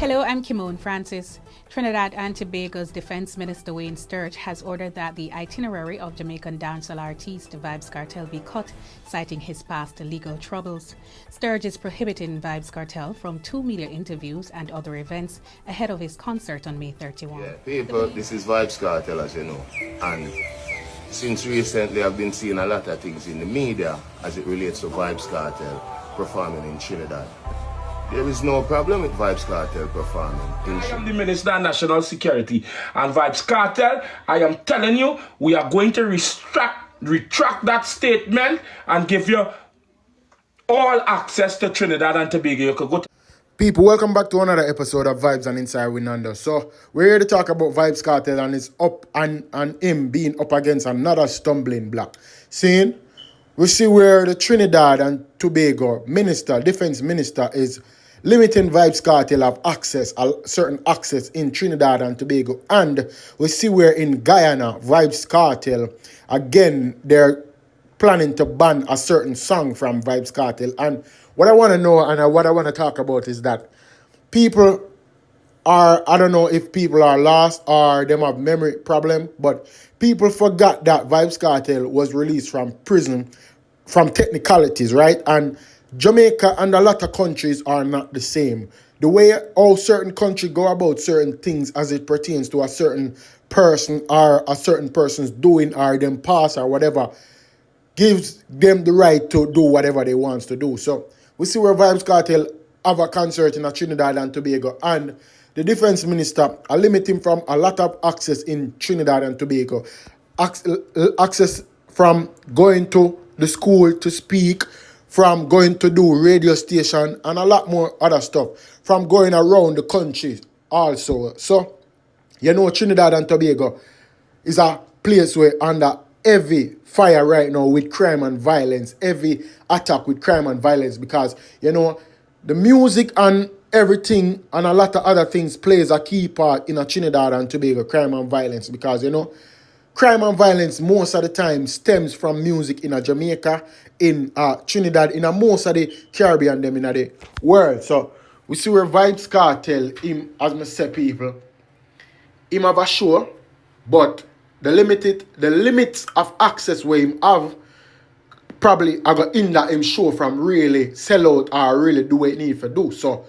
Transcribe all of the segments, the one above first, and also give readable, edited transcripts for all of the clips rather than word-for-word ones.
Hello, I'm Kimone Francis. Trinidad and Tobago's Defense Minister Wayne Sturge has ordered that the itinerary of Jamaican dancehall artist VYBZ KARTEL be cut, citing his past legal troubles. Sturge is prohibiting VYBZ KARTEL from 2 media interviews and other events ahead of his concert on May 31. Yeah, people, this is VYBZ KARTEL, as you know, and since recently I've been seeing a lot of things in the media as it relates to VYBZ KARTEL performing in Trinidad. There is no problem with VYBZ KARTEL performing in Trinidad. I am the Minister of National Security, and VYBZ KARTEL, I am telling you, we are going to retract that statement and give you all access to Trinidad and Tobago. You could go to People, welcome back to another episode of Vibes and Inside Winando. So, we're here to talk about VYBZ KARTEL and his up and him being up against another stumbling block. Seeing, we see where the Trinidad and Tobago defense minister is limiting VYBZ KARTEL of access, certain access in Trinidad and Tobago. And we see where in Guyana, VYBZ KARTEL, again, they're planning to ban a certain song from VYBZ KARTEL. And what I want to know and what I want to talk about is that people are, I don't know if people are lost or them have memory problem, but people forgot that VYBZ KARTEL was released from prison from technicalities, right? And Jamaica and a lot of countries are not the same. The way all certain countries go about certain things as it pertains to a certain person or a certain person's doing or them past or whatever gives them the right to do whatever they want to do. So we see where VYBZ KARTEL have a concert in Trinidad and Tobago, and the defense minister are limiting from a lot of access in Trinidad and Tobago. Access from going to the school to speak, from going to do radio station and a lot more other stuff, from going around the country also. So, you know, Trinidad and Tobago is a place where under heavy fire right now with crime and violence, heavy attack with crime and violence, because, you know, the music and everything and a lot of other things plays a key part in a Trinidad and Tobago crime and violence, because, you know, crime and violence most of the time stems from music in a Jamaica, in Trinidad, in a most of the Caribbean, them in the world. So we see where VYBZ KARTEL, him, as I say, people, him have a show, but the limits of access where him have probably are going to hinder him show from really sell out or really do what he need to do. So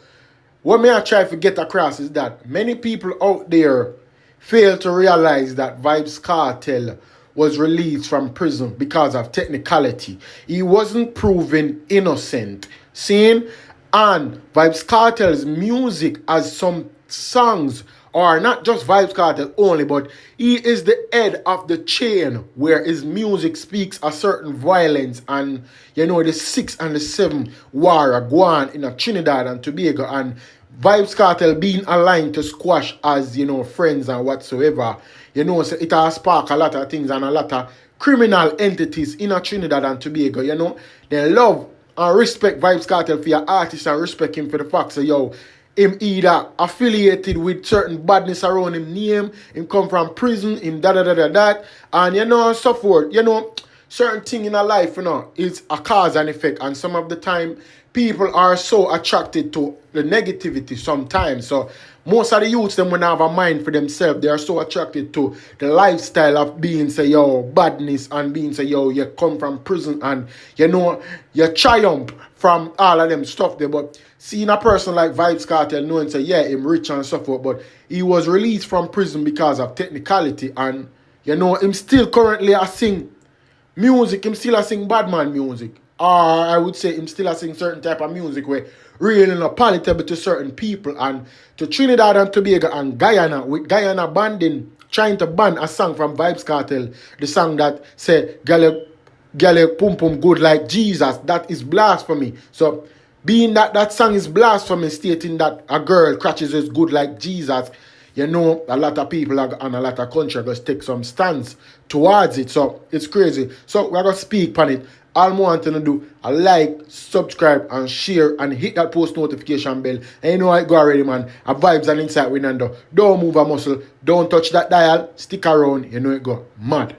what may I try to get across is that many people out there fail to realize that VYBZ KARTEL was released from prison because of technicality. He wasn't proven innocent. Seeing, and VYBZ KARTEL's music as some songs are not just VYBZ KARTEL only, but he is the head of the chain where his music speaks a certain violence, and you know the 6 and the 7 war are going in a Trinidad and Tobago, and VYBZ KARTEL being aligned to squash as, you know, friends and whatsoever, you know, so it has sparked a lot of things and a lot of criminal entities in a Trinidad and Tobago, you know. They love and respect VYBZ KARTEL for your artist and respect him for the fact that, yo, him either affiliated with certain badness around him name, him come from prison, him da, and, you know, so forth. You know, certain thing in a life, you know, is a cause and effect, and some of the time, people are so attracted to the negativity sometimes. So most of the youths, them when have a mind for themselves, they are so attracted to the lifestyle of being, say, yo, badness, and being, say, yo, you come from prison and, you know, you triumph from all of them stuff there. But seeing a person like VYBZ KARTEL knowing, say, yeah, him rich and so forth, but he was released from prison because of technicality, and, you know, him still currently a sing music, him still a sing badman music. Or I would say him still a sing certain type of music where really not palatable to certain people. And to Trinidad and Tobago and Guyana, with Guyana banding, trying to ban a song from VYBZ KARTEL, the song that say, Gale Pum Pum Good Like Jesus, that is blasphemy. So being that song is blasphemy, stating that a girl crutches is good like Jesus, you know, a lot of people and a lot of countries are going to take some stance towards it. So it's crazy. So we're going to speak on it. All I want to do, a like, subscribe, and share, and hit that post notification bell. And you know how it go already, man. A Vibes and Inside Winando. Don't move a muscle. Don't touch that dial. Stick around. You know it go mad.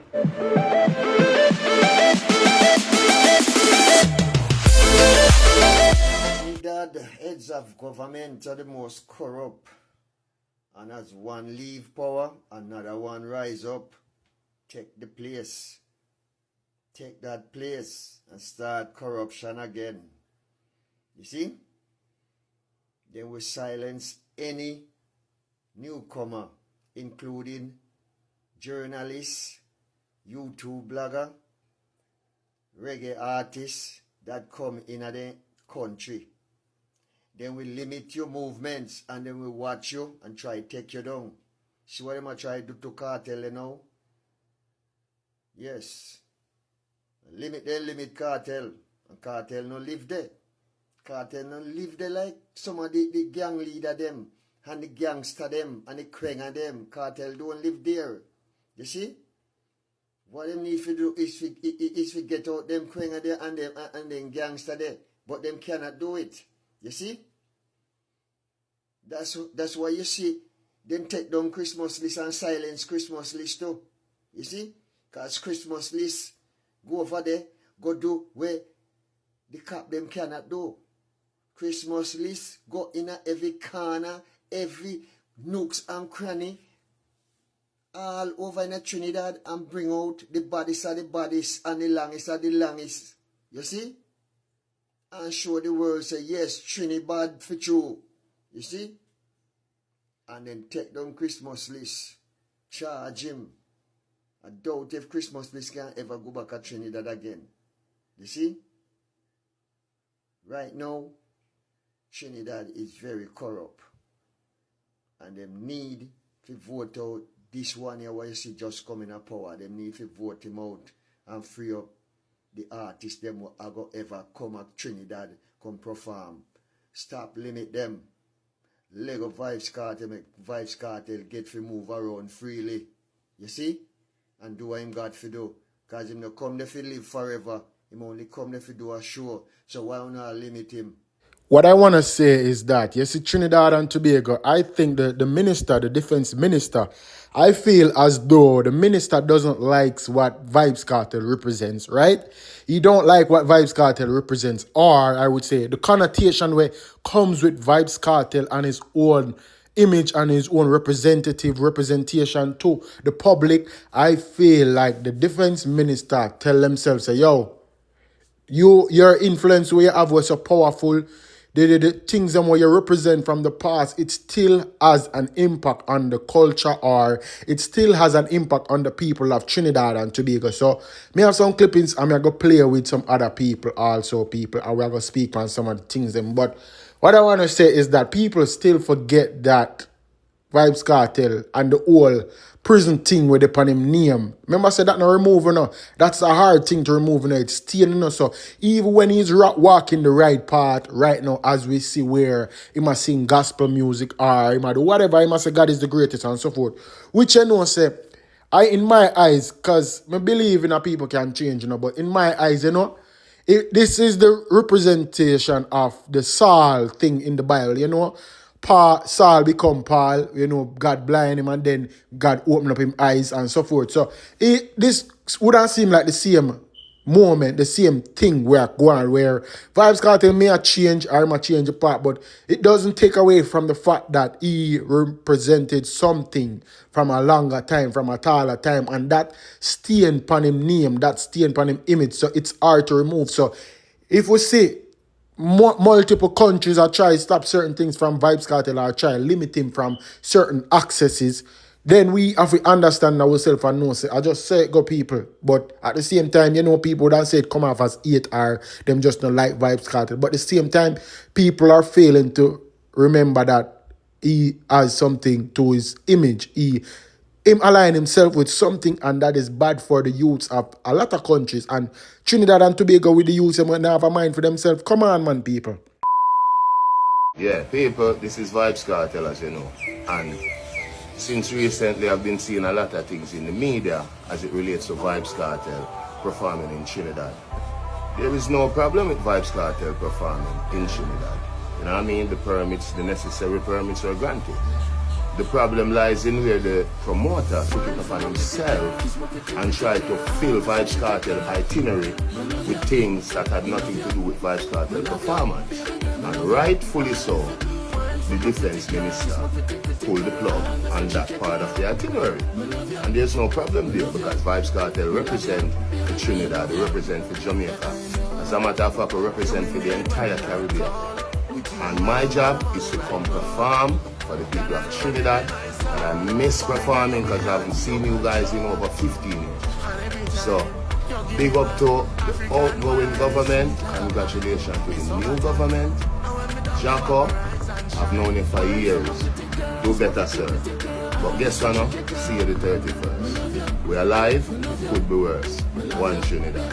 Trinidad, heads of government are the most corrupt. And as one leave power, another one rise up. Take the place. Take that place and start corruption again. You see? Then we silence any newcomer, including journalists, YouTube blogger, reggae artists that come in the country. Then we limit your movements and then we watch you and try to take you down. See what I try to do to Cartel, you know? Yes. Limit Cartel. And Cartel no live there. Cartel no live there like some of the gang leader them and the gangster them and the cranger them. Cartel don't live there. You see? What they need to do is to get out them cranger there and them gangster there. But them cannot do it. You see? That's why you see them take down Christmas list and silence Christmas list too. You see? Because Christmas list go over there, go do where the cop them cannot do. Christmas list go in every corner, every nooks and cranny, all over in Trinidad and bring out the baddest of the baddest and the longest of the longest. You see? And show the world, say, yes, Trinidad for true. You see? And then take down Christmas list. Charge him. I doubt if Christmas list can ever go back at Trinidad again. You see? Right now, Trinidad is very corrupt. And they need to vote out this one here where you see just coming to power. They need to vote him out and free up the artists them who are going ever come at Trinidad, come perform. Stop limit them. Lego VYBZ Kartel, make VYBZ Kartel get to move around freely. You see? And do what him got to do. Because him not come there to live forever. Him only come there to do a show. So why not limit him? What I want to say is that, you see, Trinidad and Tobago, I think the minister, the defense minister, I feel as though the minister doesn't like what VYBZ Kartel represents, right? He don't like what VYBZ Kartel represents, or I would say the connotation where comes with VYBZ Kartel and his own image and his own representation to the public. I feel like the defense minister tell themselves, say, yo, your influence where you have was so powerful. The things that you represent from the past, it still has an impact on the culture, or it still has an impact on the people of Trinidad and Tobago. So, me have some clippings and I'm going to play with some other people also, and we're going to speak on some of the things. But what I want to say is that people still forget that VYBZ Kartel and the whole prison thing with upon him name. Remember I said that no remove, no. That's a hard thing to remove, no. It's staying, no. So even when he's walking the right path right now, as we see where he must sing gospel music or he might do whatever, he must say God is the greatest and so forth. Which I know say, in my eyes, because I believe in a people can change, you know, but in my eyes, you know, this is the representation of the Saul thing in the Bible, you know. Saul become Paul, you know, God blind him and then God open up his eyes and so forth. So this wouldn't seem like the same moment, the same thing where going where VYBZ Kartel may change or may change the part, but it doesn't take away from the fact that he represented something from a longer time, from a taller time, and that stain upon him name, that stain upon him image, so it's hard to remove. So if we see multiple countries are trying to stop certain things from VYBZ Kartel or try to limit him from certain accesses, then we have to understand ourselves and know, say, I just say it, go people. But at the same time, you know, people don't say it come off as hate or them just don't like VYBZ Kartel. But at the same time, people are failing to remember that he has something to his image. Him align himself with something, and that is bad for the youths of a lot of countries. And Trinidad and Tobago with the youths, they have a mind for themselves. Come on, man, people. Yeah, people, this is VYBZ Kartel, as you know. And since recently, I've been seeing a lot of things in the media as it relates to VYBZ Kartel performing in Trinidad. There is no problem with VYBZ Kartel performing in Trinidad. You know what I mean? The permits, the necessary permits are granted. The problem lies in where the promoter took it upon himself and tried to fill Vybz Kartel itinerary with things that had nothing to do with Vybz Kartel performance. And rightfully so, the defense minister pulled the plug on that part of the itinerary. And there's no problem there because Vybz Kartel represent for Trinidad, they represent for Jamaica. As a matter of fact, we represent for the entire Caribbean. And my job is to come perform for the people of Trinidad. And I miss performing because I haven't seen you guys in over 15 years. So, big up to the outgoing government. Congratulations to the new government. Jaco, I've known you for years. Do better, sir. But guess what now? See you the 31st. We're alive, could be worse. One Trinidad.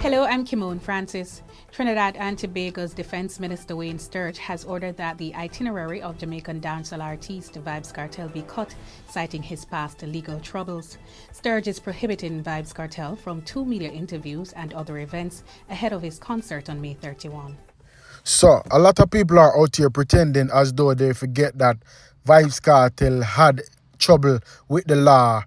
Hello, I'm Kimone Francis. Trinidad and Tobago's Defense Minister Wayne Sturge has ordered that the itinerary of Jamaican dancehall artist VYBZ KARTEL be cut, citing his past legal troubles. Sturge is prohibiting VYBZ KARTEL from 2 media interviews and other events ahead of his concert on May 31. So, a lot of people are out here pretending as though they forget that VYBZ KARTEL had trouble with the law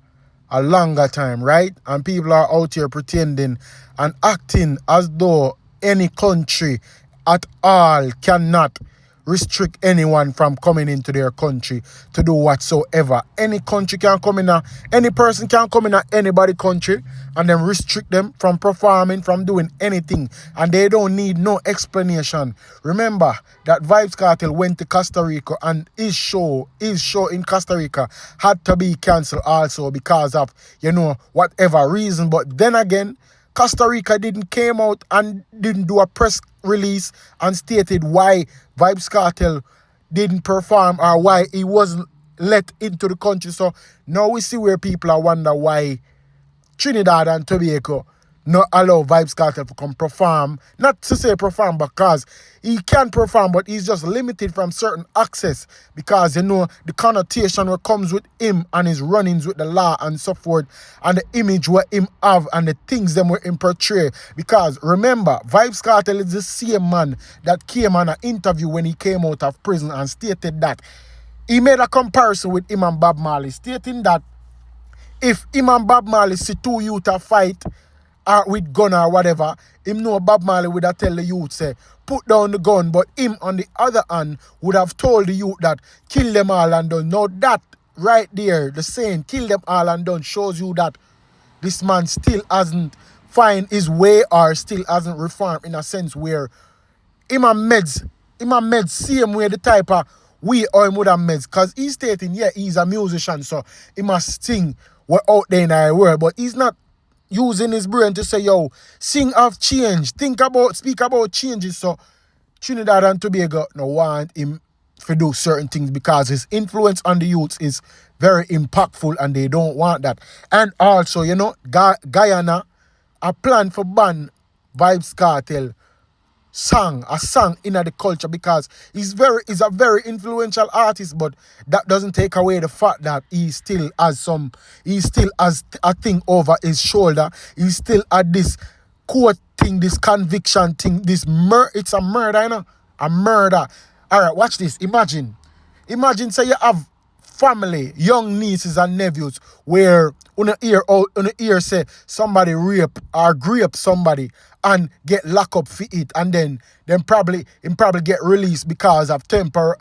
a longer time, right? And people are out here pretending and acting as though any country at all cannot restrict anyone from coming into their country to do whatsoever. Any country can come in, any person can come in anybody's country and then restrict them from performing, from doing anything. And they don't need no explanation. Remember that VYBZ KARTEL went to Costa Rica and his show in Costa Rica had to be cancelled also because of, whatever reason. But then again, Costa Rica didn't came out and didn't do a press release and stated why VYBZ KARTEL didn't perform or why he wasn't let into the country. So now we see where people are wonder why Trinidad and Tobago not allow VYBZ KARTEL to come perform. Not to say perform because he can perform, but he's just limited from certain access because, the connotation that comes with him and his run-ins with the law and so forth and the image what him have and the things them where him portray. Because remember, VYBZ KARTEL is the same man that came on an interview when he came out of prison and stated that he made a comparison with him and Bob Marley, stating that if him and Bob Marley see two youth a fight or with gun or whatever, him know Bob Marley would have tell the youth, say, put down the gun, but him on the other hand would have told the youth that kill them all and done. Now that right there, the saying kill them all and done shows you that this man still hasn't find his way or still hasn't reformed in a sense where him and meds same way the type of we or him would have meds. Because he's stating, yeah, he's a musician, so he must sing what out there in our world, but he's not using his brain to say, yo, sing of change, speak about changes. So Trinidad and Tobago no want him to do certain things because his influence on the youths is very impactful and they don't want that. And also, Guyana a plan for ban VYBZ KARTEL a song in the culture because he's a very influential artist, but that doesn't take away the fact that he still has a thing over his shoulder. He still had this court thing, this conviction thing, it's a murder, a murder. Alright, watch this. Imagine say you have family, young nieces and nephews where on the ear say somebody rape or grape somebody and get locked up for it, and then probably get released because of tamper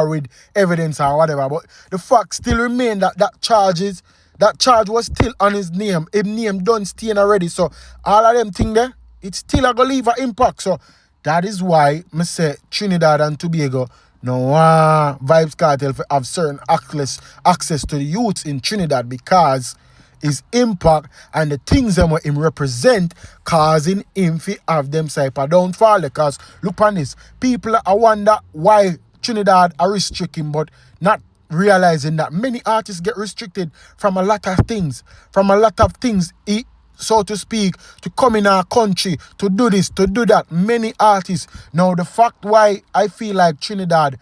with evidence or whatever. But the fact still remain that charge was still on his name. His name done stain already. So all of them thing there, it's still a go leave an impact. So that is why I say Trinidad and Tobago VYBZ KARTEL have certain access to the youths in Trinidad because his impact and the things that him represent causing him to have them type of downfall. Because look on this, people I wonder why Trinidad are restricting, but not realizing that many artists get restricted from a lot of things, so to speak, to come in our country, to do this, to do that. Many artists. Now, the fact why I feel like Trinidad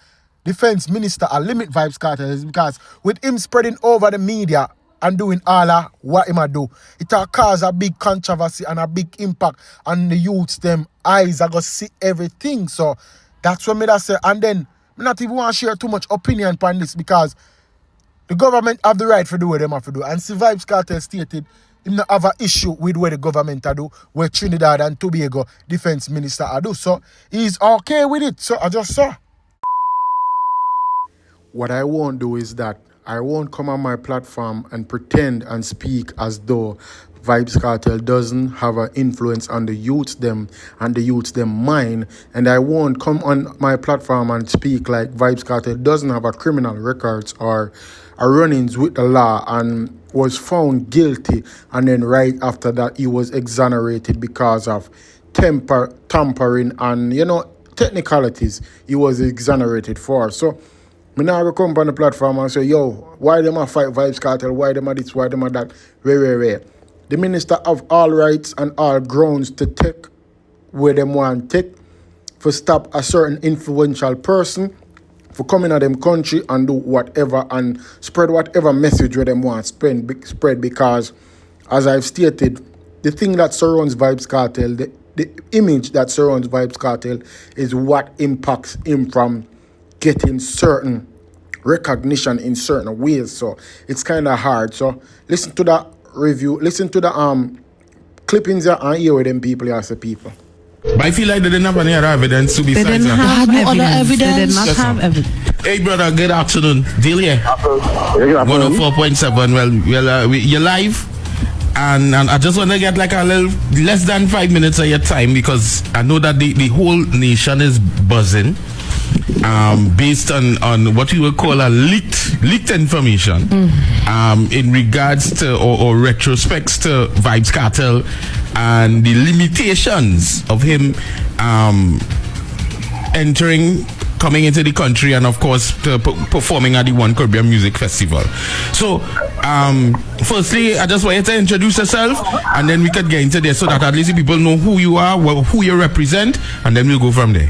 defense minister a limit VYBZ KARTEL is because with him spreading over the media and doing all of what him a do, it will cause a big controversy and a big impact on the youths. Them eyes are going to see everything. So that's what me that say. And then I not even want to share too much opinion on this because the government have the right to do what they have to do. And Vybz Kartel stated him not have an issue with what the government do, what Trinidad and Tobago defense minister do. So he's okay with it. So I just saw. What I won't do is that I won't come on my platform and pretend and speak as though Vybz Kartel doesn't have an influence on the youths them and the youths them mind, and I won't come on my platform and speak like Vybz Kartel doesn't have a criminal records or a run-ins with the law and was found guilty, and then right after that he was exonerated because of tampering and technicalities he was exonerated for. So me now go come on the platform and say, yo, why them a fight Vybz Kartel? Why them a this? Why them a that? Where? The minister have all rights and all grounds to take where them want to take for stop a certain influential person for coming at them country and do whatever and spread whatever message where them want spread because, as I've stated, the thing that surrounds Vybz Kartel, the image that surrounds Vybz Kartel is what impacts him from getting certain recognition in certain ways. So it's kind of hard. So listen to that review, listen to the clippings and hear with them people as the people. But I feel like they didn't have any other evidence to be They didn't have no other evidence. They did not have evidence. Hey brother, good afternoon. Deal here. 104.7. Well, you're live. And I just want to get like a little less than 5 minutes of your time because I know that the whole nation is buzzing based on what we would call a leaked information in regards to or retrospects to Vybz Kartel and the limitations of him coming into the country and of course performing at the One Caribbean Music Festival. So firstly, I just want you to introduce yourself and then we could get into there so that at least people know who you are, who you represent, and then we'll go from there.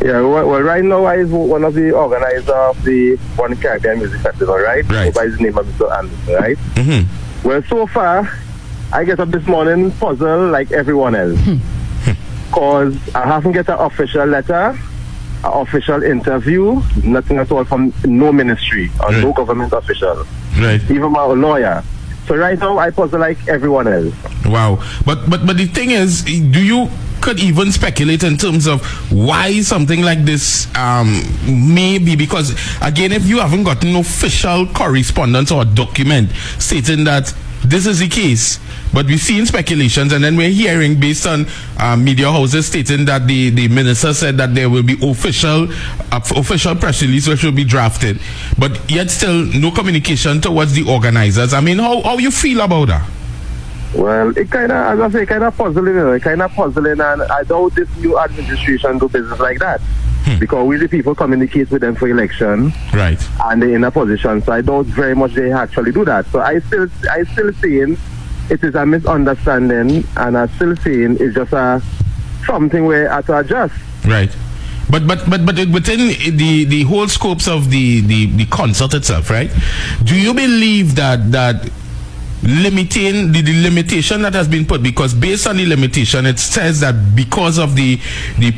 Yeah, well, right now I is one of the organizers of the One Caribbean Music Festival, right? Right. By the name of Mr. Anderson, right? Mm-hmm. Well, so far, I get up this morning puzzled like everyone else. Because I haven't get an official letter, an official interview, nothing at all from no ministry or no government official. Right. Even my lawyer. So right now I puzzle like everyone else. Wow. But the thing is, do you could even speculate in terms of why something like this may be? Because again, if you haven't gotten official correspondence or document stating that this is the case, but we're seeing speculations and then we're hearing based on media houses stating that the minister said that there will be official press release which will be drafted, but yet still no communication towards the organizers. I mean, how you feel about that? Well, it kind of, as I say, kind of puzzling, and I doubt this new administration do business like that. Because we the people communicate with them for election, right? And they're in a position, so I doubt very much they actually do that. So I still saying it is a misunderstanding, and I still saying it's just something where I have to adjust. Right. But within the whole scopes of the concert itself, right? Do you believe that limiting the limitation that has been put, because based on the limitation it says that because of the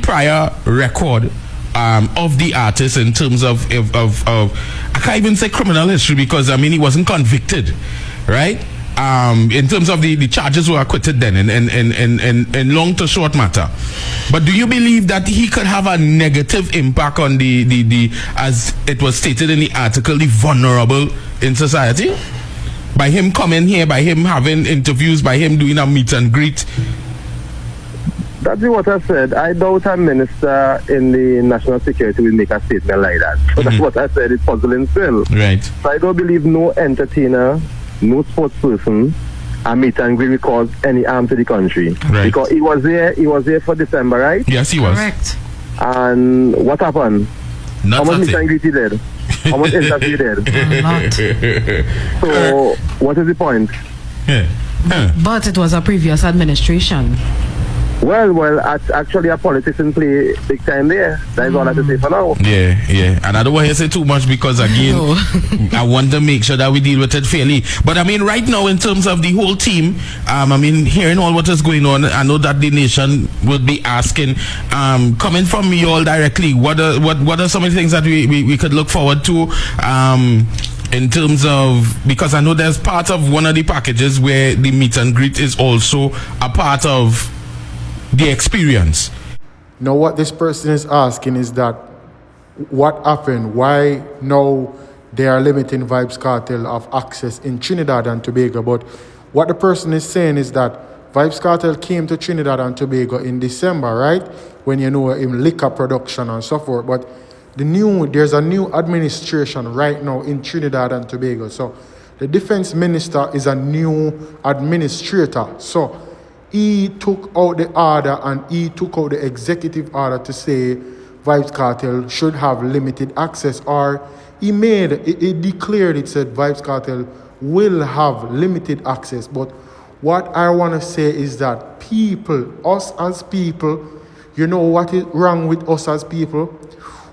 prior record of the artist in terms of I can't even say criminal history because I mean he wasn't convicted, right? In terms of the charges were acquitted then in long to short matter. But do you believe that he could have a negative impact on the as it was stated in the article, the vulnerable in society? By him coming here, by him having interviews, by him doing a meet and greet? That's what I said. I doubt a minister in the national security will make a statement like that. So that's what I said. It's puzzling still. Right. So I don't believe no entertainer, no sports person, a meet and greet will cause any harm to the country. Right. Because he was there for December, right? Yes, he was. Correct. And what happened? Not How much meet and greet he did? How much interview he did? So what is the point? Yeah. But it was a previous administration. Well, actually, a politics in play big time there. That is all I have to say for now. Yeah. And I don't want to say too much because, again, I want to make sure that we deal with it fairly. But, I mean, right now, in terms of the whole team, I mean, hearing all what is going on, I know that the nation would be asking, coming from you all directly, what are some of the things that we could look forward to? In terms of, because I know there's part of one of the packages where the meet and greet is also a part of the experience. Now what this person is asking is that what happened? Why now they are limiting Vybz Kartel of access in Trinidad and Tobago? But what the person is saying is that Vybz Kartel came to Trinidad and Tobago in December, right? When you know in liquor production and so forth. But there's a new administration right now in Trinidad and Tobago. So the defense minister is a new administrator. So he took out the order and he took out the executive order to say Vybz Kartel should have limited access, or he declared it said Vybz Kartel will have limited access. But what I want to say is that people, us as people, you know what is wrong with us as people?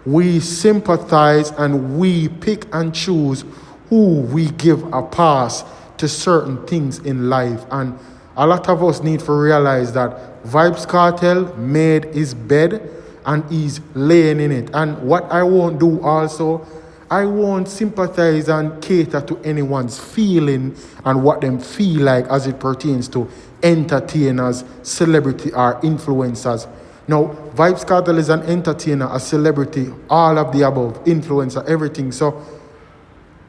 We sympathize and we pick and choose who we give a pass to certain things in life. And a lot of us need to realize that Vybz Kartel made his bed and he's laying in it. And what I won't do also, I won't sympathize and cater to anyone's feeling and what them feel like as it pertains to entertainers, celebrity or influencers. Now, Vybz Kartel is an entertainer, a celebrity, all of the above, influencer, everything. So,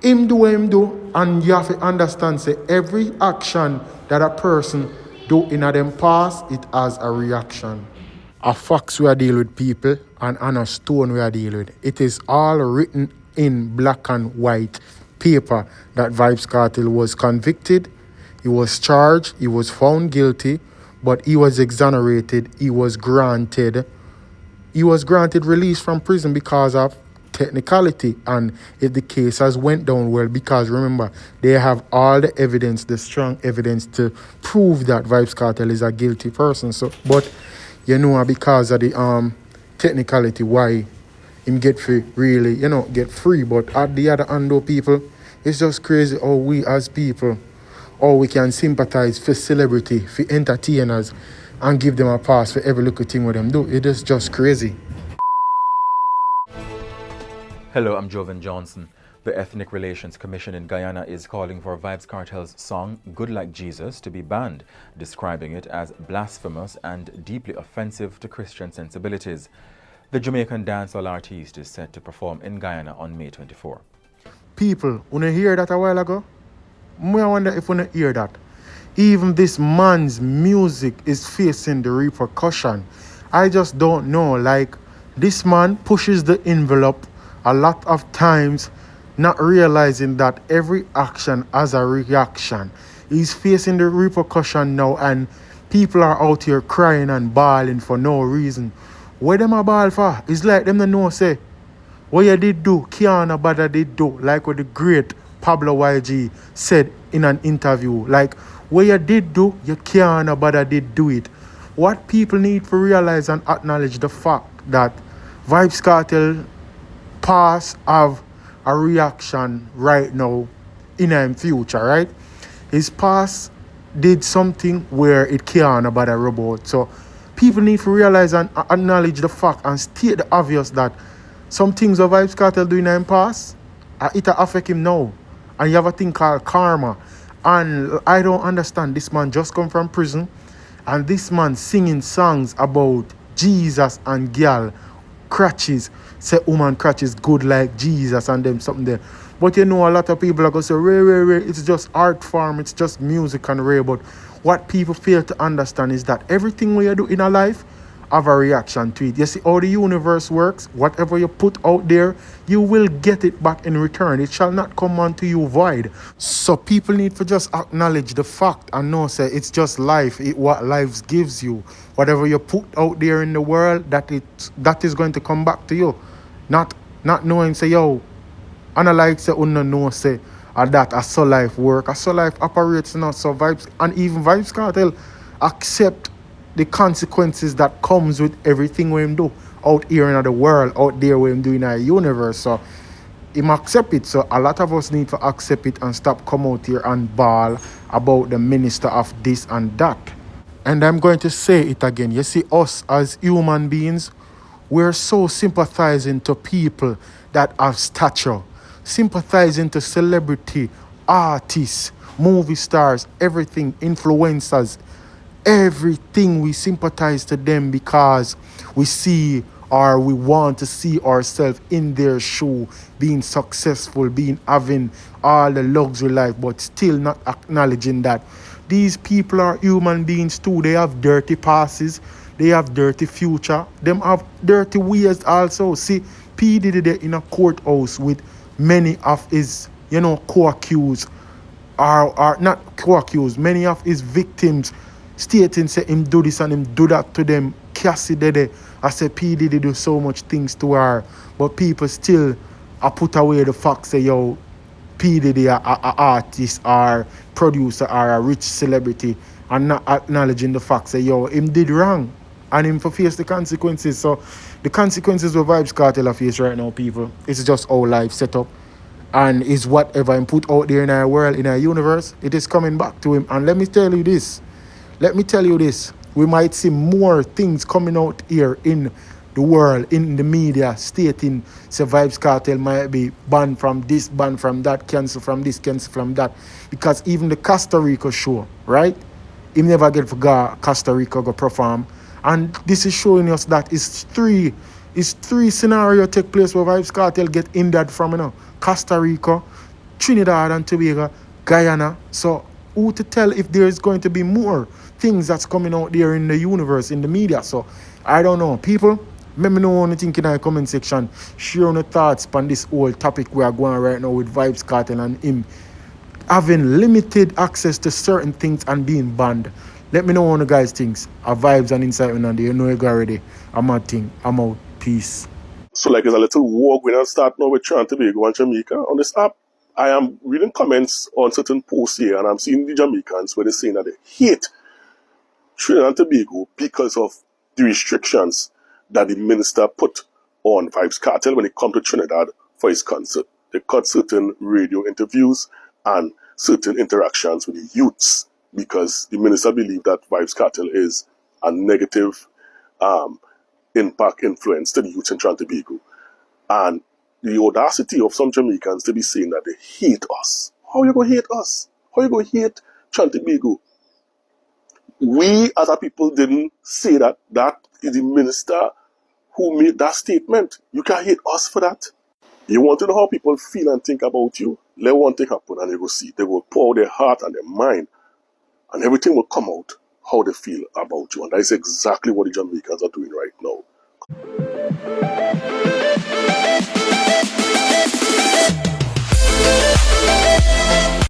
him do what him do, and you have to understand, say, every action that a person do in a them past, it has a reaction. A facts we are dealing with people, and on a stone we are dealing with. It is all written in black and white paper that Vybz Kartel was convicted, he was charged, he was found guilty, but he was exonerated. He was granted release from prison because of technicality. And if the case has went down well, because remember, they have all the evidence, the strong evidence to prove that Vybz Kartel is a guilty person. So, but you know, because of the technicality, why him get free, really, get free. But at the other hand, though, people, it's just crazy how we as people, or we can sympathize for celebrity, for entertainers, and give them a pass for every little thing what them do. It is just crazy. Hello, I'm Jovan Johnson. The Ethnic Relations Commission in Guyana is calling for Vybz Kartel's song Good Like Jesus to be banned, describing it as blasphemous and deeply offensive to Christian sensibilities. The Jamaican dancehall artist is set to perform in Guyana on May 24. People, when you hear that a while ago, I wonder if you hear that. Even this man's music is facing the repercussion. I just don't know. Like, this man pushes the envelope a lot of times, not realizing that every action has a reaction. He's facing the repercussion now, and people are out here crying and bawling for no reason. What them a bawl for? It's like them don't know, say, what you did do, Kiana Bada did do, like what the great Pablo YG said in an interview. Like, what you did do, you can't bother did do it. What people need to realize and acknowledge the fact that Vybz Kartel past have a reaction right now in him future, right? His past did something where it can't bother about. So people need to realize and acknowledge the fact and state the obvious that some things of Vybz Kartel doing in him past, it affect him now. And you have a thing called karma. And I don't understand. This man just come from prison. And this man singing songs about Jesus and girl crutches. Say woman crutches good like Jesus and them something there. But you know, a lot of people are going to say, Ray, it's just art form. It's just music and Ray. But what people fail to understand is that everything we do in our life have a reaction to it. You see how the universe works? Whatever you put out there, you will get it back in return. It shall not come unto you void. So people need to just acknowledge the fact and know, say, it's just life. What life gives you. Whatever you put out there in the world, that is going to come back to you. Not knowing, say, yo, and I like say, know, say, that a so life work. A so life operates not so Vybz, and even Vybz Kartel accept the consequences that comes with everything we do out here in the world, out there we do in our universe. So him accept it. So a lot of us need to accept it and stop come out here and bawl about the minister of this and that. And I'm going to say it again. You see, us as human beings, we're so sympathizing to people that have stature, sympathizing to celebrity, artists, movie stars, everything, influencers, everything. We sympathize to them because we see or we want to see ourselves in their shoe, being successful, having all the luxury life, but still not acknowledging that these people are human beings too. They have dirty passes, they have dirty future, them have dirty ways also. See, P. Diddy there in a courthouse with many of his, co-accused, or not co-accused, many of his victims stating say him do this and him do that to them. Cassie Dede, I say P. Diddy do so much things to her, but people still put away the fact say, yo, P. Diddy a artist or producer or a rich celebrity, and not acknowledging the fact say, yo, him did wrong and him for face the consequences. So the consequences of VYBZ KARTEL face right now, people, it's just how life set up. And is whatever him put out there in our world, in our universe, it is coming back to him. And let me tell you this. We might see more things coming out here in the world, in the media, stating say VYBZ KARTEL might be banned from this, banned from that, cancel from this, cancel from that. Because even the Costa Rica show, right? He never get to go Costa Rica go perform. And this is showing us that it's three scenarios take place where VYBZ KARTEL get injured from, Costa Rica, Trinidad and Tobago, Guyana. So who to tell if there is going to be more things that's coming out there in the universe, in the media? So I don't know. People, let me know what you think in the comment section. Share your thoughts on this whole topic we are going right now with VYBZ KARTEL and him having limited access to certain things and being banned. Let me know what you guys think. Our vibes and insight on there. You know it already. I'm out. Peace. So like there's a little war going to start now with Trinidad and Tobago and Jamaica on this app. I am reading comments on certain posts here and I'm seeing the Jamaicans where they're saying that they hate Trinidad and Tobago because of the restrictions that the minister put on VYBZ KARTEL when it comes to Trinidad for his concert. They cut certain radio interviews and certain interactions with the youths because the minister believed that VYBZ KARTEL is a negative impact influence to the youth in Trinidad and Tobago. And the audacity of some Jamaicans to be saying that they hate us. How you gonna hate us? How you gonna hate Trinidad and Tobago? We as a people didn't say that. That is the minister who made that statement. You can't hate us for that. You want to know how people feel and think about you? Let one thing happen and you will see. They will pour their heart and their mind and everything will come out how they feel about you. And that is exactly what the Jamaicans are doing right now.